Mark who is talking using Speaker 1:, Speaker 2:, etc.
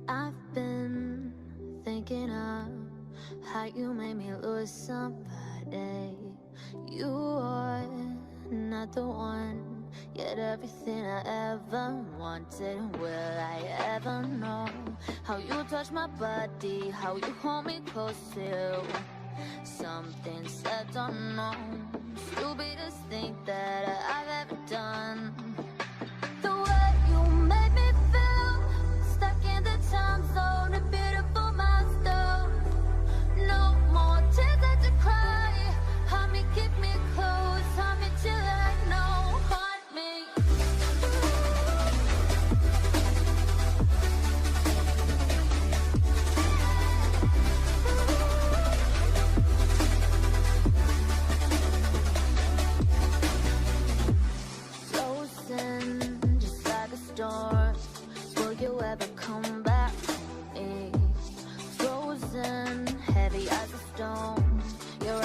Speaker 1: I've been thinking of how you made me lose somebody. You are not the one, yet everything I ever wanted. Will I ever know how you touch my body, how you hold me close till something said don't know. Stupidest thing that I've ever done. The way you made me feel, stuck in the time zone, a beautiful milestone. No more tears that to cry. Hold me, keep me close, hold me till I know. Haunt me. Frozen, just like a storm. Will you ever come back to me? Frozen, heavy as a stone. You're